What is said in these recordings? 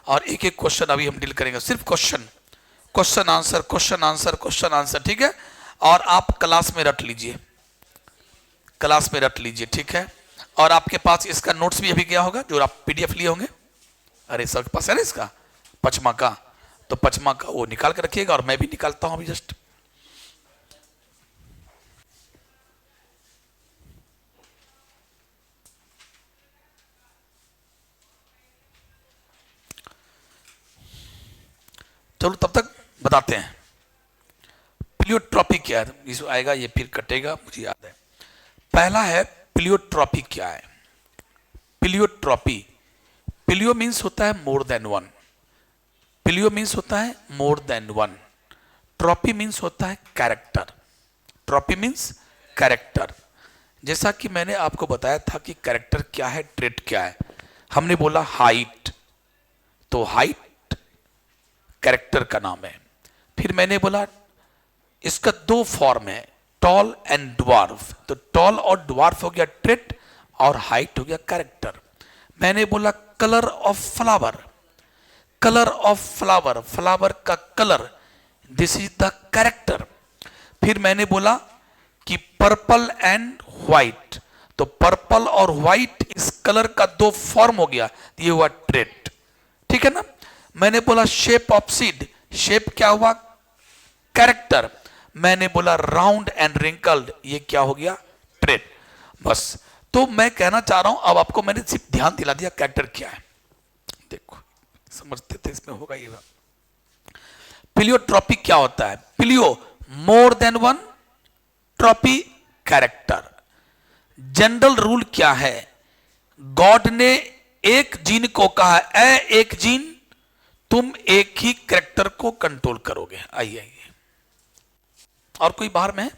और एक एक क्वेश्चन अभी हम डील करेंगे, सिर्फ question, question answer, question answer, question answer, ठीक है। और आप क्लास में रट लीजिए, क्लास में रट लीजिए, ठीक है। और आपके पास इसका नोट्स भी अभी गया होगा जो आप पीडीएफ लिए होंगे। अरे सबके पास है ना इसका पचमा का, तो पचमा का वो निकाल कर रखिएगा और मैं भी निकालता हूं अभी जस्ट। चलो तब तक बताते हैं प्लियोट्रॉपी क्या है। इसमें आएगा ये फिर कटेगा, मुझे याद है। पहला है प्लियोट्रॉपी क्या है। प्लियोट्रॉपी, प्लियो मीन्स होता है मोर देन वन, प्लियो मीन्स होता है मोर देन वन, ट्रॉपी मीन्स होता है कैरेक्टर, ट्रॉपी मीन्स कैरेक्टर। जैसा कि मैंने आपको बताया था कि कैरेक्टर क्या है, ट्रेट क्या है। हमने बोला हाइट, तो हाइट कैरेक्टर का नाम है। फिर मैंने बोला इसका दो फॉर्म है, टॉल एंड ड्वार्फ, तो टॉल और ड्वार्फ हो गया ट्रेट और हाइट हो गया कैरेक्टर। मैंने बोला colour of flower, colour of flower, flower का colour, this is the character. फिर मैंने बोला कि पर्पल एंड व्हाइट, तो पर्पल और व्हाइट इस कलर का दो फॉर्म हो गया, ये हुआ ट्रेट, ठीक है ना। मैंने बोला शेप ऑफ सीड, शेप क्या हुआ, कैरेक्टर। मैंने बोला राउंड एंड रिंकल्ड, ये क्या हो गया, ट्रेट। बस, तो मैं कहना चाह रहा हूं, अब आपको मैंने सिर्फ ध्यान दिला दिया कैरेक्टर क्या है। देखो समझते थे इसमें होगा ये। प्लियोट्रॉपी क्या होता है, pleio more than one, tropy character. General rule क्या है, गॉड ने एक जीन को कहा, ए एक जीन तुम एक ही कैरेक्टर को कंट्रोल करोगे। आइए आइए, और कोई बाहर में है?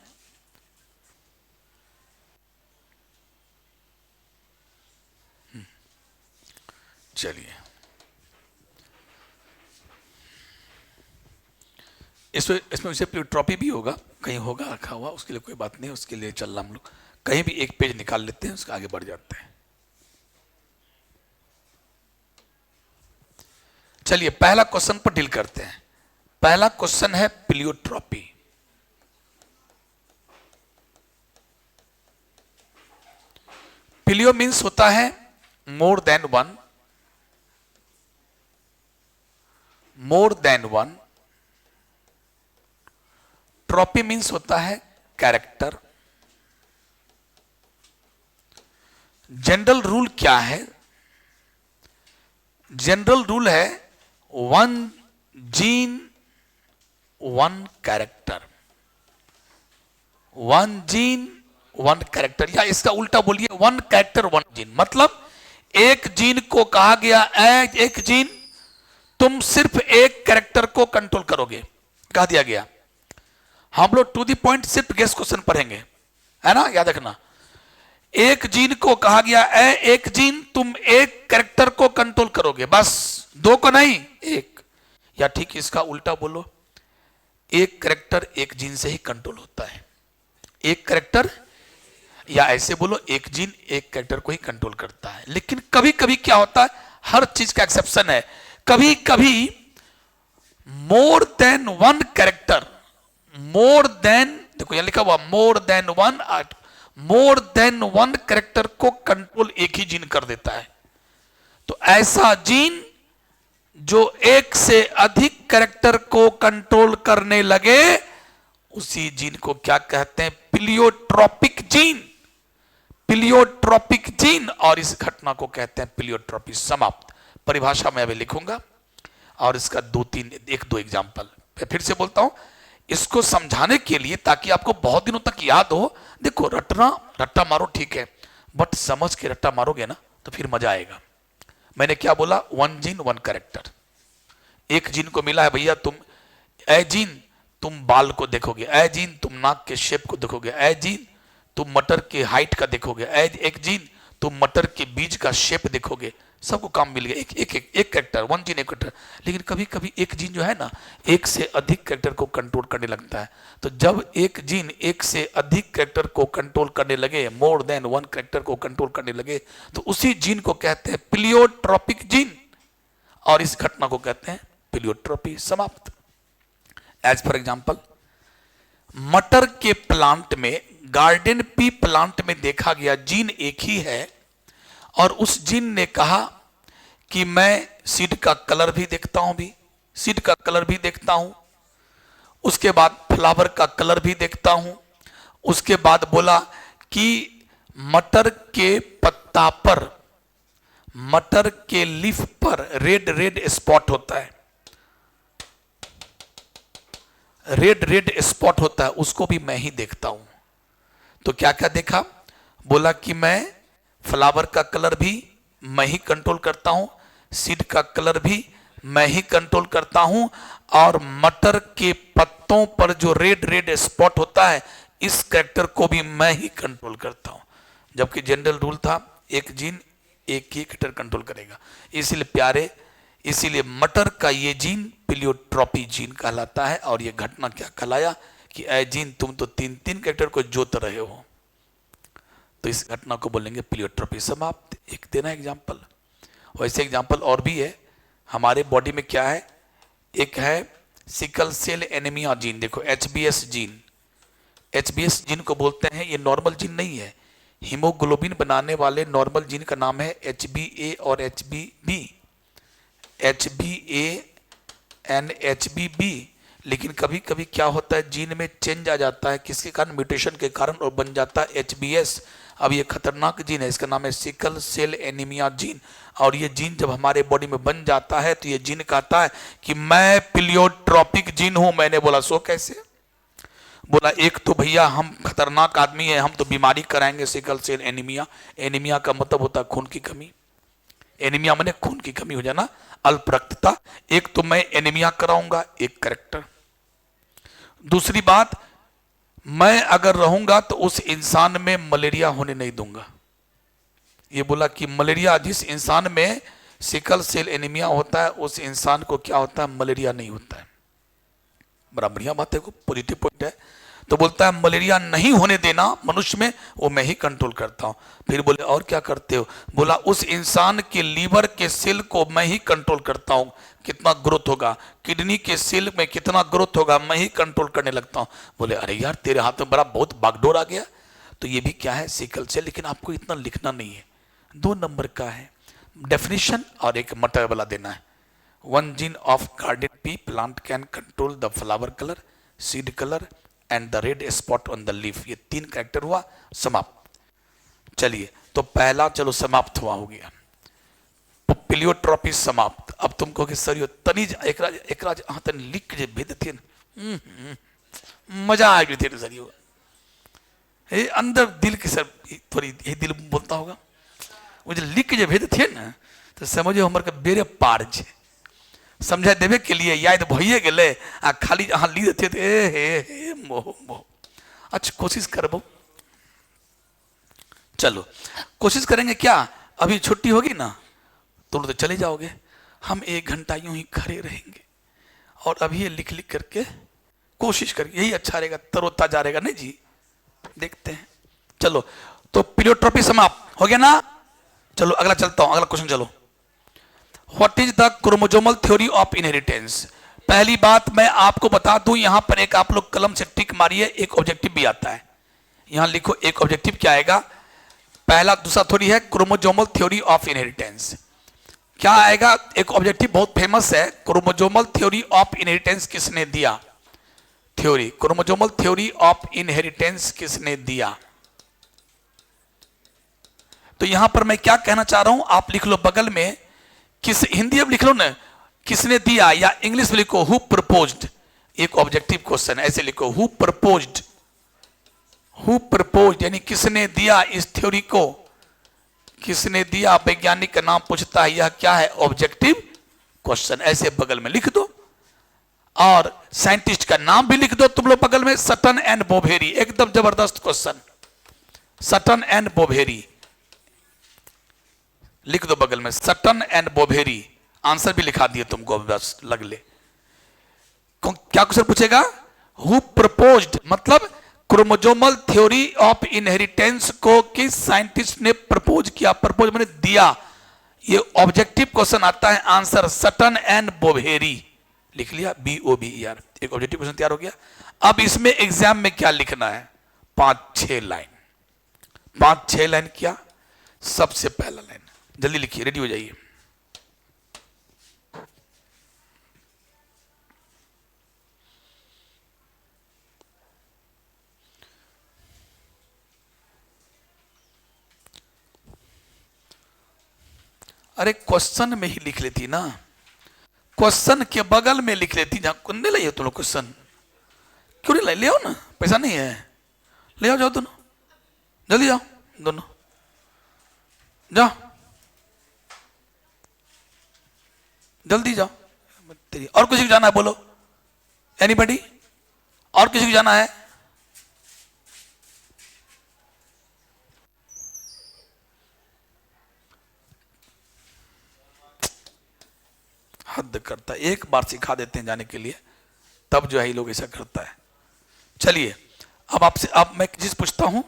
चलिए, इसमें वैसे प्लियोट्रॉपी भी होगा, कहीं होगा रखा हुआ, उसके लिए कोई बात नहीं, उसके लिए चल रहा हम लोग कहीं भी एक पेज निकाल लेते हैं, उसके आगे बढ़ जाते हैं। चलिए पहला क्वेश्चन पर डील करते हैं। पहला क्वेश्चन है प्लियोट्रॉपी। प्लियो मीन्स होता है मोर देन वन, मोर देन वन। ट्रॉपी मीन्स होता है कैरेक्टर। जनरल रूल क्या है, जनरल रूल है one gene one character, one gene one character, या इसका उल्टा बोलिए वन कैरेक्टर वन जीन। मतलब एक जीन को कहा गया, एक जीन तुम सिर्फ एक कैरेक्टर को कंट्रोल करोगे, कह दिया गया। हम लोग टू द पॉइंट सिर्फ गेस क्वेश्चन पढ़ेंगे, है ना, याद रखना। एक जीन को कहा गया, एक जीन तुम एक कैरेक्टर को कंट्रोल करोगे, बस, दो को नहीं, एक। या ठीक इसका उल्टा बोलो, एक कैरेक्टर एक जीन से ही कंट्रोल होता है, एक कैरेक्टर, या ऐसे बोलो एक जीन एक कैरेक्टर को ही कंट्रोल करता है। लेकिन कभी कभी क्या होता है, हर चीज का एक्सेप्शन है, कभी कभी मोर than one character, more than, देखो यहां लिखा हुआ मोर देन वन, मोर देन वन कैरेक्टर को कंट्रोल एक ही जीन कर देता है। तो ऐसा जीन जो एक से अधिक कैरेक्टर को कंट्रोल करने लगे, उसी जीन को क्या कहते हैं, प्लियोट्रॉपिक जीन, प्लियोट्रॉपिक जीन। और इस घटना को कहते हैं प्लियोट्रॉपी। समाप्त। परिभाषा मैं अभी लिखूंगा और इसका एक दो एग्जाम्पल फिर से बोलता हूं, इसको समझाने के लिए, ताकि आपको बहुत दिनों तक याद हो। देखो रट्टा मारो ठीक है, बट समझ के रट्टा मारोगे ना तो फिर मजा आएगा। मैंने क्या बोला, वन जीन वन कैरेक्टर। एक जीन को मिला है भैया, तुम ए जीन तुम बाल को देखोगे, ए जीन तुम नाक के शेप को देखोगे, ए जीन तुम मटर के हाइट का देखोगे, एक जीन तुम मटर के बीज का शेप देखोगे। सबको काम मिल गया, एक कैरेक्टर, वन जीन एक कैरेक्टर। लेकिन कभी कभी एक जीन जो है ना, एक से अधिक कैरेक्टर को कंट्रोल करने लगता है। तो जब एक जीन एक से अधिक कैरेक्टर को कंट्रोल करने लगे, मोर देन वन कैरेक्टर को कंट्रोल करने लगे, तो उसी जीन को कहते हैं प्लियोट्रॉपिक जीन। और इस घटना को कहते हैं प्लियोट्रॉपी। समाप्त। एज फॉर एग्जाम्पल, मटर के प्लांट में, गार्डन पी प्लांट में देखा गया जीन एक ही है, और उस जीन ने कहा कि मैं सीड का कलर भी देखता हूं, भी सीड का कलर भी देखता हूं, उसके बाद फ्लावर का कलर भी देखता हूं, उसके बाद बोला कि मटर के पत्ता पर, मटर के लीफ पर रेड रेड स्पॉट होता है, रेड रेड स्पॉट होता है, उसको भी मैं ही देखता हूं। तो क्या क्या देखा? बोला कि मैं फ्लावर का कलर भी मैं ही कंट्रोल करता हूं, सीड का कलर भी मैं ही कंट्रोल करता हूं, और मटर के पत्तों पर जो रेड रेड स्पॉट होता है, इस कैरेक्टर को भी मैं ही कंट्रोल करता हूं। जबकि जनरल रूल था एक जीन एक ही कैरेक्टर कंट्रोल करेगा। इसीलिए प्यारे, इसीलिए मटर का ये जीन प्लियोट्रॉपी जीन कहलाता है। और ये घटना क्या कहलाया कि ऐ जीन तुम तो तीन तीन कैरेक्टर को जोत रहे हो, तो इस घटना को बोलेंगे प्लियोट्रॉपी। समाप्त। एक देना एग्जाम्पल। वैसे एग्जाम्पल और भी है। हमारे बॉडी में क्या है? एक है सिकल सेल एनीमिया जीन। देखो HbS जीन, HbS जीन को बोलते हैं, ये नॉर्मल जीन नहीं है। हीमोग्लोबिन बनाने वाले नॉर्मल जीन का नाम है HbA और HbB, HbA and HbB। लेकिन कभी कभी क्या होता है, जीन में चेंज आ जाता है, किसके कारण? म्यूटेशन के कारण, और बन जाता है HbS। अब ये खतरनाक जीन है, इसका नाम है सिकल सेल एनीमिया जीन। और ये जीन जब हमारे बॉडी में बन जाता है तो ये जीन कहता है कि मैं प्लियोट्रॉपिक जीन हूं। मैंने बोला सो कैसे? बोला एक तो भैया हम खतरनाक आदमी है, हम तो बीमारी कराएंगे, सिकल सेल एनीमिया। एनीमिया का मतलब होता है खून की कमी। एनीमिया माने खून की कमी हो जाना, अल्प रक्तता। एक तो मैं एनीमिया कराऊंगा, एक करेक्टर। दूसरी बात, मैं अगर रहूंगा तो उस इंसान में मलेरिया होने नहीं दूंगा। ये बोला कि मलेरिया, जिस इंसान में सिकल सेल एनीमिया होता है उस इंसान को क्या होता है? मलेरिया नहीं होता है। बड़ा बढ़िया बात है, पॉजिटिव पॉइंट है। तो बोलता है मलेरिया नहीं होने देना मनुष्य में, वो मैं ही कंट्रोल करता हूं। फिर बोले और क्या करते हो? बोला उस इंसान के लीवर के सेल को मैं ही कंट्रोल करता हूं, कितना ग्रोथ होगा, किडनी के सेल में कितना ग्रोथ होगा, मैं ही कंट्रोल करने लगता हूं। बोले अरे यार तेरे हाथ में बड़ा बहुत बागडोर आ गया। तो ये भी क्या है? Sickle cell. लेकिन आपको इतना लिखना नहीं है, 2 नंबर का है डेफिनेशन और एक मटर वाला देना है। One gene of garden pea plant can control the flower color, seed color and the red spot on the leaf। ये 3 कैरेक्टर हुआ। समाप्त। चलिए तो पहला चलो समाप्त हुआ, हो गया प्लियोट्रॉपी समाप्त। अब तुम कहोगे सर यो तनीज एक राज हाँ तन लिख के भेज थे, मजा आ गई थे सर। यो अंदर दिल के सर थोड़ी ये दिल बोलता होगा, वो जो लिख के भेज थे ना, तो समझो हमारे का बेरे पार छे, समझा देवे के लिए याद भइए गेले आ खाली अहाँ ली देते थे हे मोह मोह। अच्छा कोशिश करबो, चलो कोशिश करेंगे। क्या अभी छुट्टी होगी ना तुम तो चले जाओगे, हम 1 घंटा यूं ही खड़े रहेंगे और अभी ये लिख लिख करके कोशिश करेंगे, यही अच्छा रहेगा, तरोताजा रहेगा। नहीं जी, देखते हैं। चलो तो प्लियोट्रॉपी समाप्त हो गया ना। चलो अगला चलता हूं, अगला क्वेश्चन चलो। What is the chromosomal theory of inheritance? पहली बात मैं आपको बता दूं, यहां पर एक आप लोग कलम से टिक मारिए, एक ऑब्जेक्टिव भी आता है, यहां लिखो एक ऑब्जेक्टिव क्या आएगा। पहला दूसरा थ्योरी है क्रोमोसोमल थ्योरी ऑफ इनहेरिटेंस। क्या आएगा? एक ऑब्जेक्टिव बहुत फेमस है, क्रोमोसोमल थ्योरी ऑफ इनहेरिटेंस किसने दिया? Theory, chromosomal theory of inheritance किसने दिया? तो यहां पर मैं क्या कहना चाह रहा हूं, आप लिख लो बगल में, किस हिंदी में लिख लो ना, किसने दिया, या इंग्लिश में लिखो हु प्रपोज्ड। एक ऑब्जेक्टिव क्वेश्चन ऐसे लिखो हु प्रपोज्ड, हु प्रपोज्ड यानी किसने दिया इस थ्योरी को, किसने दिया। वैज्ञानिक का नाम पूछता है, यह क्या है? Objective question. ऐसे बगल में लिख दो और साइंटिस्ट का नाम भी लिख दो तुम लोग बगल में, सटन एंड बोवेरी। एकदम जबरदस्त क्वेश्चन, सटन एंड बोवेरी लिख दो बगल में, सटन एंड बोवेरी। आंसर भी लिखा दिए तुमको, बस लग ले। क्या क्वेश्चन पूछेगा? हु प्रपोज्ड मतलब क्रोमोसोमल थ्योरी ऑफ इनहेरिटेंस को किस साइंटिस्ट ने प्रपोज किया? प्रपोज मैंने दिया, ये ऑब्जेक्टिव क्वेश्चन आता है, आंसर सटन एंड बोवेरी, लिख लिया BOBER, एक ऑब्जेक्टिव क्वेश्चन तैयार हो गया। अब इसमें एग्जाम में क्या लिखना है, 5-6 लाइन, 5-6 लाइन। क्या सबसे पहला लाइन, जल्दी लिखिए, रेडी हो जाइए। अरे क्वेश्चन में ही लिख लेती ना, क्वेश्चन के बगल में लिख लेती, जहां कुंदे ले तुम लोग क्वेश्चन, क्यों नहीं ले आओ ना, पैसा नहीं है, ले आओ, जाओ दोनों, जल्दी जाओ दोनों, जाओ जल्दी जाओ। और किसी को जाना है बोलो, एनीबॉडी, और किसी को जाना है? हद करता है, एक बार सिखा देते हैं जाने के लिए, तब जो है ये लोग ऐसा करता है। चलिए अब आपसे, अब मैं चीज पूछता हूं,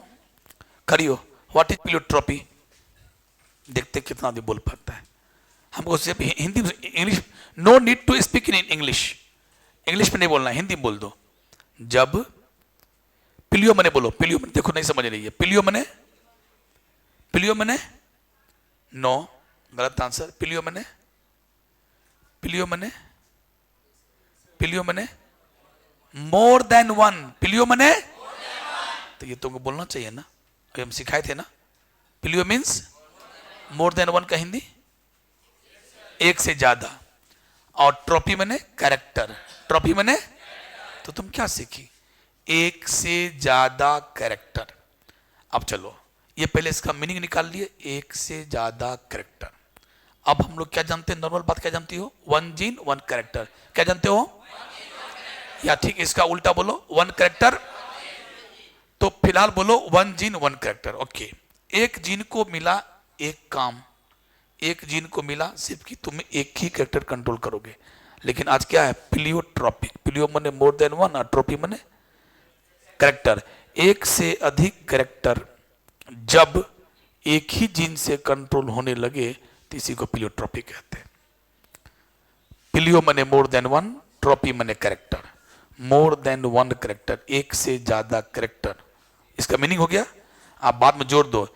करियो, व्हाट इज प्लियोट्रॉपी, देखते कितना आदमी बोल पाता है। हमको सिर्फ Hindi, English, no need to speak in English, English में नहीं बोलना, हिंदी बोल दो। जब पिलियो मने बोलो, पिलियो मने, देखो नहीं समझ रही है, पिलियो मने, पिलियो मने नो, गलत आंसर, पिलियो मने, पिलियो मने, पिलियो मने मोर देन वन, पिलियो मने, तो ये तुमको बोलना चाहिए ना, अभी हम सिखाए थे ना, पिलियो मीन्स मोर देन वन का हिंदी एक से ज्यादा, और ट्रॉफी मने कैरेक्टर, ट्रॉफी मने, तो तुम क्या सीखी, एक से ज्यादा कैरेक्टर। अब चलो ये पहले इसका मीनिंग निकाल लिए, एक से ज्यादा कैरेक्टर। अब हम लोग क्या जानते हैं, नॉर्मल बात क्या जानती हो, 1 जीन 1 कैरेक्टर, क्या जानते हो, या ठीक इसका उल्टा बोलो, 1 कैरेक्टर, तो फिलहाल बोलो 1 जीन 1 कैरेक्टर, ओके। एक जीन को मिला एक काम, एक जीन को मिला सिर्फ कि तुम एक ही कैरेक्टर कंट्रोल करोगे, लेकिन आज क्या है, प्लियोट्रॉपिक, प्लियो मने मोर देन वन और ट्रॉपी मने कैरेक्टर, एक से अधिक कैरेक्टर जब एक ही जीन से कंट्रोल होने लगे तो इसी को प्लियोट्रॉपी कहते हैं। प्लियो मने मोर देन वन, ट्रॉपी मने कैरेक्टर, मोर देन वन कैरेक्टर, एक से ज्यादा कैरेक्टर, इसका मीनिंग हो गया। आप बाद में जोड़ दो,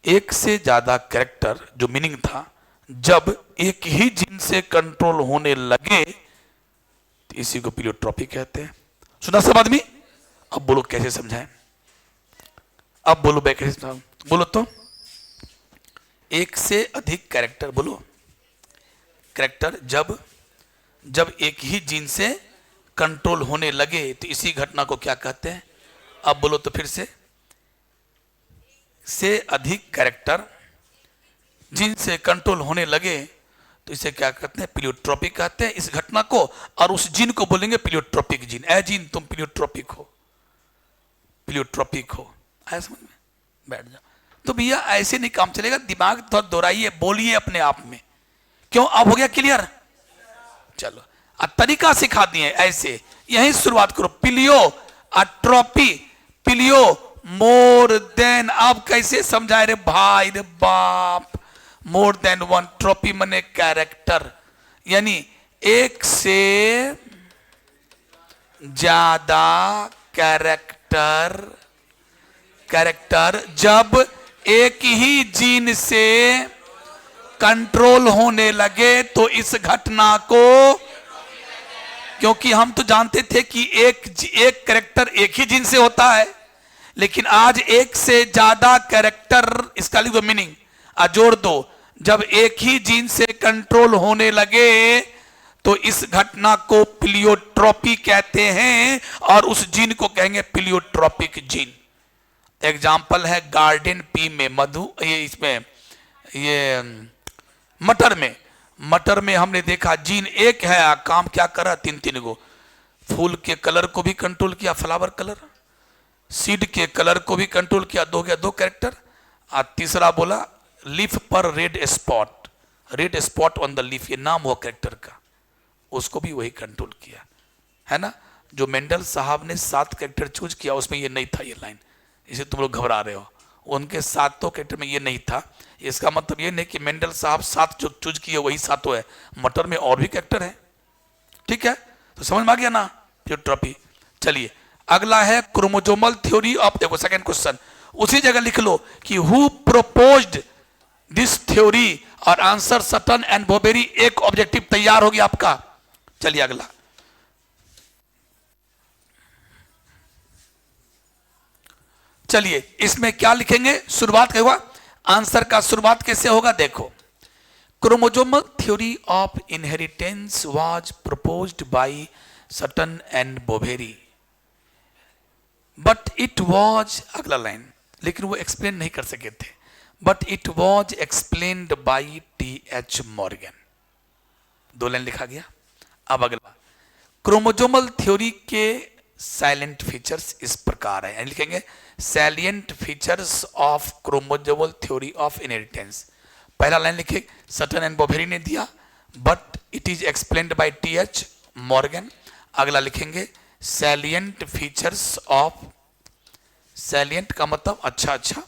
एक से ज्यादा कैरेक्टर जो मीनिंग था, जब एक ही जीन से कंट्रोल होने लगे तो इसी को प्लियोट्रॉपी कहते हैं। सुना सब आदमी? अब बोलो कैसे समझाएं, अब बोलो मैं कैसे समझाऊं, बोलो तो, एक से अधिक कैरेक्टर, बोलो कैरेक्टर जब एक ही जीन से कंट्रोल होने लगे तो इसी घटना को क्या कहते हैं, अब बोलो तो फिर से अधिक कैरेक्टर जीन से कंट्रोल होने लगे तो इसे क्या कहते हैं, प्लियोट्रॉपिक कहते हैं इस घटना को, और उस जीन को बोलेंगे प्लियोट्रॉपिक जीन। ए जीन तुम प्लियोट्रॉपिक हो, प्लियोट्रॉपिक हो, आया समझ में, बैठ जाओ। तो भैया ऐसे नहीं काम चलेगा, दिमाग थोड़ा दोहराइए, बोलिए अपने आप में, क्यों, अब हो गया क्लियर? चलो अब तरीका सिखा दिए ऐसे, यही शुरुआत करो, पिलियो ट्रॉपी, पिलियो मोर देन, अब कैसे समझाए रे भाई रे बाप, मोर देन वन, ट्रॉपी मने कैरेक्टर, यानी एक से ज्यादा कैरेक्टर, कैरेक्टर जब एक ही जीन से कंट्रोल होने लगे तो इस घटना को, क्योंकि हम तो जानते थे कि एक कैरेक्टर एक ही जीन से होता है, लेकिन आज एक से ज्यादा कैरेक्टर, इसका लिख दो मीनिंग, जोड़ दो, जब एक ही जीन से कंट्रोल होने लगे तो इस घटना को प्लियोट्रॉपी कहते हैं, और उस जीन को कहेंगे प्लियोट्रॉपिक जीन। एग्जाम्पल है गार्डन पी में, मधु, ये इसमें, ये मटर में हमने देखा जीन एक है, काम क्या करा, 3-3 गो, फूल के कलर को भी कंट्रोल किया, फ्लावर कलर, सीड के कलर को भी कंट्रोल किया, 2 गया 2 कैरेक्टर, और तीसरा बोला लीफ पर red spot on the leaf, ये नाम हुआ कैरेक्टर का, उसको भी वही कंट्रोल किया, है ना। जो मेंडल साहब ने 7 कैरेक्टर चूज किया उसमें ये नहीं था ये लाइन, इसे तुम लोग घबरा रहे हो, उनके सातों कैरेक्टर में ये नहीं था। इसका मतलब ये नहीं कि मेंडल साहब 7 जो चूज किए वही सातों है, मटर में और भी कैरेक्टर है। ठीक है, तो समझ में आ गया ना प्लियोट्रॉपी। चलिए अगला है क्रोमोजोमल थ्योरी ऑफ, देखो सेकंड क्वेश्चन उसी जगह लिख लो कि हु प्रोपोज्ड दिस थ्योरी और आंसर सटन एंड बोबेरी, एक ऑब्जेक्टिव तैयार हो गया आपका। चलिए अगला, चलिए इसमें क्या लिखेंगे, शुरुआत क्या हुआ, आंसर का शुरुआत कैसे होगा, देखो chromosomal theory of inheritance was proposed by Sutton and Boveri but it was, अगला लाइन, लेकिन वो एक्सप्लेन नहीं कर सके थे, but it was explained by T.H. Morgan. 2 line लिखा गया। अब अगला, क्रोमोजोमल थ्योरी के साइलेंट फीचर्स इस प्रकार है, लिखेंगे salient features of chromosomal theory of inheritance. पहला लाइन लिखे सटन एंड बोबेरी ने दिया, but it is explained by T.H. Morgan. अगला लिखेंगे सैलिएंट फीचर्स ऑफ, सैलिएंट का मतलब अच्छा,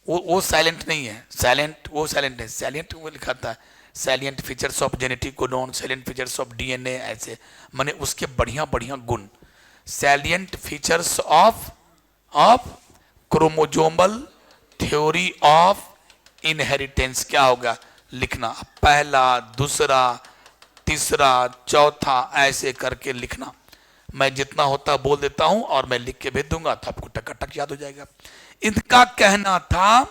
वो साइलेंट नहीं है, साइलेंट वो साइलेंट है, सैलिएंट वो लिखा था salient features of genetic codon, salient features of DNA, ऐसे माने उसके बढ़िया गुण। Salient features of chromosomal theory of inheritance क्या होगा, लिखना पहला, दूसरा, तीसरा, चौथा, ऐसे करके लिखना। मैं जितना होता बोल देता हूं और मैं लिख के भेज दूंगा तो आपको टक याद हो जाएगा। इनका कहना था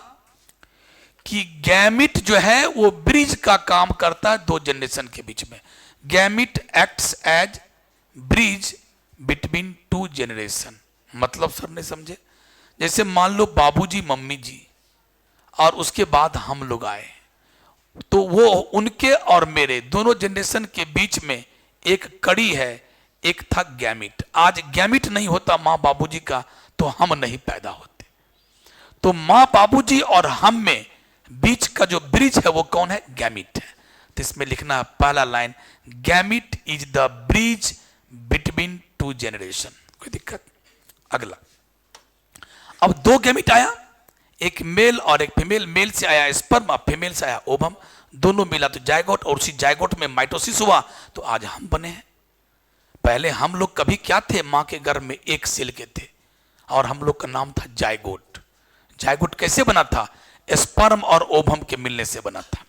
कि गैमिट जो है वो ब्रिज का काम करता है 2 जनरेशन के बीच में। Gamete acts as bridge between 2 generation. मतलब सर ने समझे, जैसे मान लो बाबूजी मम्मी जी और उसके बाद हम लोग आए, तो वो उनके और मेरे दोनों जनरेशन के बीच में एक कड़ी है, एक था गैमिट। आज गैमिट नहीं होता मां बाबूजी का तो हम नहीं पैदा होते। तो मां बाबूजी और हम में बीच का जो ब्रिज है वो कौन है, गैमिट है। तो इसमें लिखना है पहला line, gamete is the bridge between 2 generation. कोई दिक्कत। अगला, अब 2 गैमिट आया, एक मेल और एक फीमेल। मेल से आया स्पर्म, फीमेल से आया ओवम, दोनों मिला तो जायगोट, और उसी जायगोट में माइटोसिस हुआ तो आज हम बने हैं। पहले हम लोग कभी क्या थे, मां के गर्भ में एक सेल के थे और हम लोग का नाम था जायगोट। जायगोट कैसे बना था, स्पर्म और ओवम के मिलने से बना था।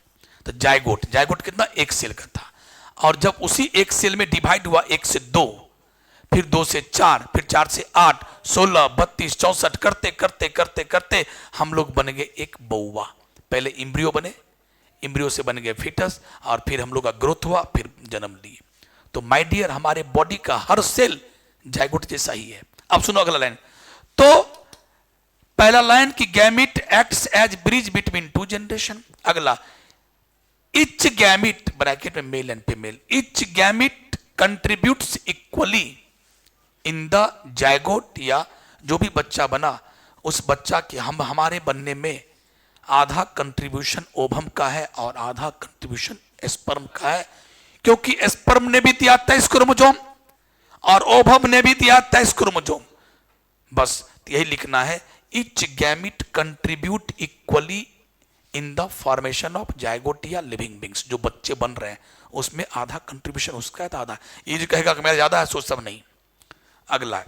तो जायगोट कितना, 1 सेल का था। और जब उसी 1 सेल में डिवाइड हुआ 1 से 2, फिर 2 से 4, फिर 4 से 8, 16, 32, 64 करते हम लोग बन गए एक बउआ। पहले इम्ब्रियो बने, इम्ब्रियो से बन गए फीटस, और फिर हम लोग का ग्रोथ हुआ, फिर जन्म लिए। तो माय डियर, हमारे बॉडी का हर सेल जायगोट जैसा ही है। अब सुनो अगला लाइन। तो पहला लाइन की gamete acts as bridge between 2 generation. अगला, इच गैमिट ब्रैकेट में male and female, each gamete contributes equally in the zygote, या जो भी बच्चा बना उस बच्चा के हमारे बनने में आधा कंट्रीब्यूशन ओवम का है और आधा कंट्रीब्यूशन स्पर्म का है, क्योंकि स्पर्म ने भी दिया 23 क्रोमोसोम और ओवम ने भी दिया 23 क्रोमोसोम। बस यही लिखना है, etch gamete contribute equally in the formation of zygote या लिविंग बींग्स। जो बच्चे बन रहे हैं उसमें आधा कंट्रीब्यूशन उसका है तो आधा, ये जो कहेगा कि मेरा ज्यादा है सोच सब नहीं। अगला,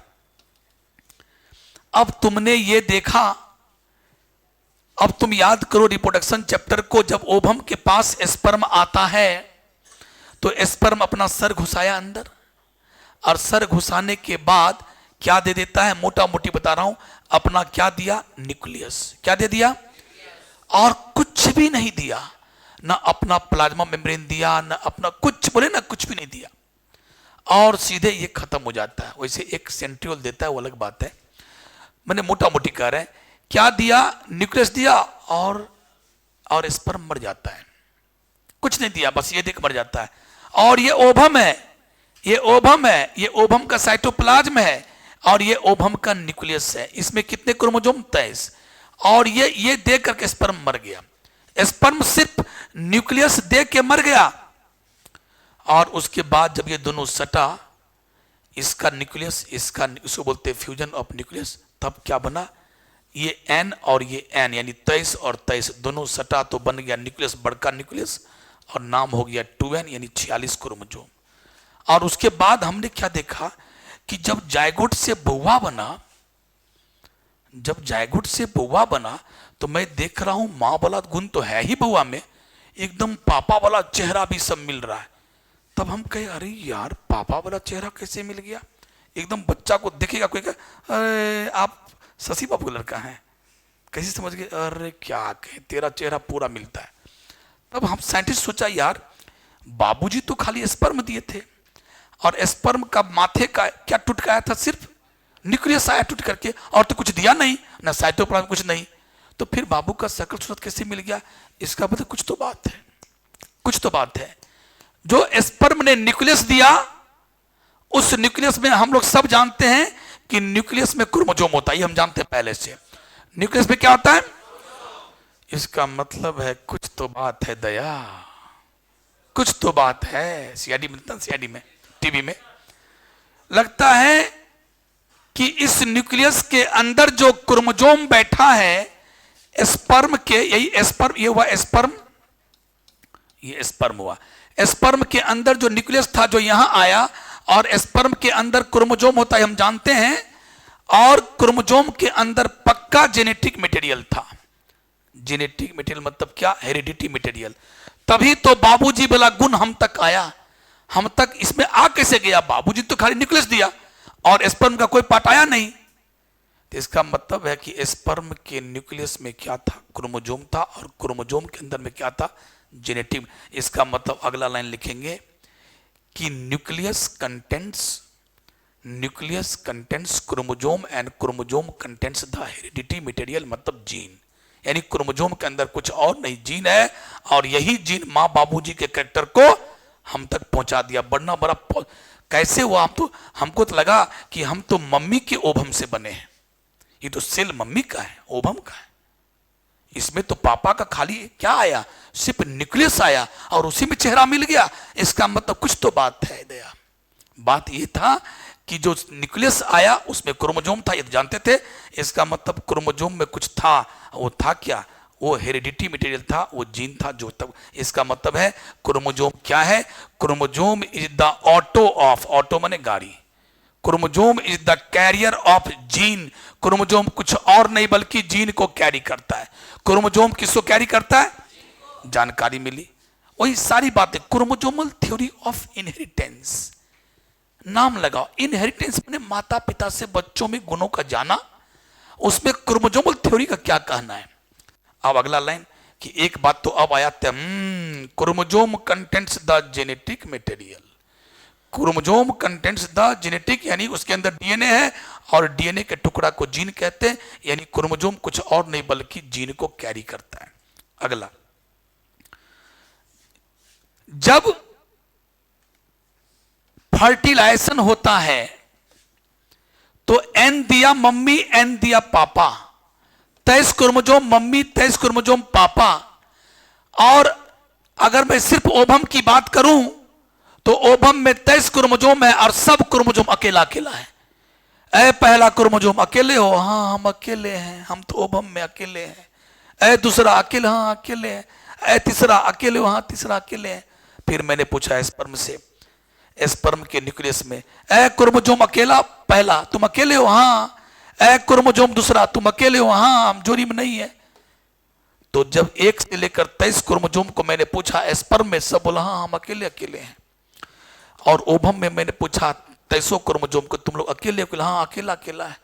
अब तुमने ये देखा, अब तुम याद करो रिप्रोडक्शन चैप्टर को, जब ओवम के पास स्पर्म आता है तो स्पर्म अपना सर घुसाया अंदर, और सर घुसाने के बाद क्या दे देता है, मोटा मोटी बता रहा हूं, अपना क्या दिया, न्यूक्लियस। क्या दे दिया, और कुछ भी नहीं दिया, ना अपना प्लाज्मा मेम्ब्रेन दिया, ना अपना कुछ, बोले ना कुछ भी नहीं दिया, और सीधे ये खत्म हो जाता है। वैसे एक सेंट्रियोल देता है वो अलग बात है, मैंने मोटा मोटी कह रहे हैं। क्या दिया, न्यूक्लियस दिया, और स्पर्म मर जाता है। कुछ नहीं दिया, बस ये देख मर जाता है। और ये ओवम है, ये ओवम है, ये ओवम का साइटोप्लाज्म है, और ये ओवम का न्यूक्लियस है। इसमें कितने क्रोमोसोम, 23। और ये देख करके स्पर्म मर गया। स्पर्म सिर्फ न्यूक्लियस देख के मर गया, और उसके बाद जब ये दोनों सटा, इसका न्यूक्लियस, इसको बोलते हैं फ्यूजन ऑफ न्यूक्लियस, तब क्या बना, ये एन और ये एन यानी 23 और 23 दोनों सटा तो बन गया न्यूक्लियस, बड़का न्यूक्लियस, और नाम हो गया 2n यानी 46 क्रोमोसोम। और उसके बाद हमने क्या देखा कि जब जायगोट से बौआ बना, जब जायगोट से बौआ बना तो मैं देख रहा हूं मां वाला गुण तो है ही बौआ में, एकदम पापा वाला चेहरा भी सब मिल रहा है। तब हम कहे अरे यार पापा वाला चेहरा कैसे मिल गया, एकदम बच्चा को देखेगा कोई कहे अरे आप शशि बाबू का लड़का है, कैसे समझ गए, अरे क्या कहे तेरा चेहरा पूरा मिलता है। तब हम साइंटिस्ट सोचा यार बाबूजी तो खाली स्पर्म दिए थे और स्पर्म का माथे का क्या टूट के आया था, सिर्फ न्यूक्लियस आया टूट करके, और तो कुछ दिया नहीं ना, साइटोप्लाज्म कुछ नहीं, तो फिर बाबू का शकल सूरत कैसे मिल गया, इसका मतलब कुछ तो बात है, कुछ तो बात है। जो स्पर्म ने न्यूक्लियस दिया उस न्यूक्लियस में हम लोग सब जानते हैं कि न्यूक्लियस में क्रोमोसोम होता है, ये हम जानते हैं पहले से। न्यूक्लियस में क्या होता है, इसका मतलब है कुछ तो बात है दया, कुछ तो बात है। सीआईडी मिलता है, सीआईडी में टीवी में लगता है कि इस न्यूक्लियस के अंदर जो क्रोमोसोम बैठा है स्पर्म के, यही स्पर्म, ये हुआ स्पर्म, ये स्पर्म हुआ, स्पर्म के अंदर जो न्यूक्लियस था जो यहां आया, और स्पर्म के अंदर क्रोमोसोम होता है हम जानते हैं, और क्रोमोसोम के अंदर पक्का जेनेटिक मटेरियल था। जेनेटिक मटेरियल मतलब क्या, हेरिडिटी मटेरियल। तभी तो बाबूजी वाला गुण हम तक आया, हम तक इसमें आ कैसे गया, बाबूजी तो खाली न्यूक्लियस दिया और स्पर्म का कोई पार्ट आया नहीं। तो इसका मतलब है कि स्पर्म के न्यूक्लियस में क्या था, क्रोमोसोम था, और क्रोमोसोम के अंदर में क्या था, जेनेटिक। इसका मतलब अगला लाइन लिखेंगे कि nucleus contents chromosome and chromosome contents the heredity material, मतलब जीन, यानी क्रोमोसोम के अंदर कुछ और नहीं जीन है, और यही जीन माँ बाबूजी के कैरेक्टर को हम तक पहुंचा दिया। बढ़ना बड़ा कैसे हुआ, हमको तो लगा कि हम तो मम्मी के ओभम से बने हैं, ये तो सेल मम्मी का है, ओभम का है, इसमें तो पापा का खाली क्या आया, सिर्फ न्यूक्लियस आया और उसी में चेहरा मिल गया। इसका मतलब कुछ तो बात है दया। बात ये था कि जो न्यूक्लियस आया उसमें क्रोमोसोम था, ये तो जानते थे। इसका मतलब क्रोमोसोम में कुछ था, वो था क्या, वो हेरिडिटी मटेरियल था, वो जीन था जो तब। इसका मतलब है क्रोमोसोम क्या है, chromosome is the auto of, auto माने गाड़ी, chromosome is the carrier of gene. Chromosome कुछ और नहीं बल्कि जीन को कैरी करता है। क्रोमोसोम किसको कैरी करता है, जानकारी मिली, वही सारी बातें। क्रोमोसोमल थ्योरी ऑफ इनहेरिटेंस नाम लगाओ। इनहेरिटेंस माने माता पिता से बच्चों में गुणों का जाना, उसमें क्रोमोसोमल थ्योरी का क्या कहना है। अब अगला लाइन कि एक बात तो अब आया, chromosome contents the genetic material, chromosome contents the genetic यानी उसके अंदर डीएनए है, और डीएनए के टुकड़ा को जीन कहते हैं, यानी क्रोमोसोम कुछ और नहीं बल्कि जीन को कैरी करता है। अगला, जब फर्टिलाइजेशन होता है तो एन दिया मम्मी, एन दिया पापा, 23 क्रोमोसोम मम्मी, 23 क्रोमोसोम पापा। और अगर मैं सिर्फ ओवम की बात करूं तो ओवम में 23 क्रोमोसोम है और सब क्रोमोसोम अकेला अकेला है। ऐ पहला क्रोमोसोम अकेले हो, हाँ हम अकेले हैं, हम तो ओवम में अकेले हैं। ऐ दूसरा अकेले, हाँ अकेले हैं। ऐ तीसरा अकेले हो, हाँ तीसरा अकेले हैं। फिर मैंने पूछा स्पर्म से, स्पर्म के न्यूक्लियस में, ऐ क्रोमोसोम अकेला पहला, तुम अकेले हो, हाँ। ऐ क्रोमोसोम दूसरा, तुम अकेले हो, हाँ हम जोड़ी में नहीं है। तो जब 1 से लेकर 23 क्रोमोसोम को मैंने पूछा स्पर्म में, सब बोला हाँ हम अकेले अकेले हैं। और ओवम में मैंने पूछा 23 क्रोमोसोम को, तुम लोग अकेले अकेले, हाँ अकेला अकेला है।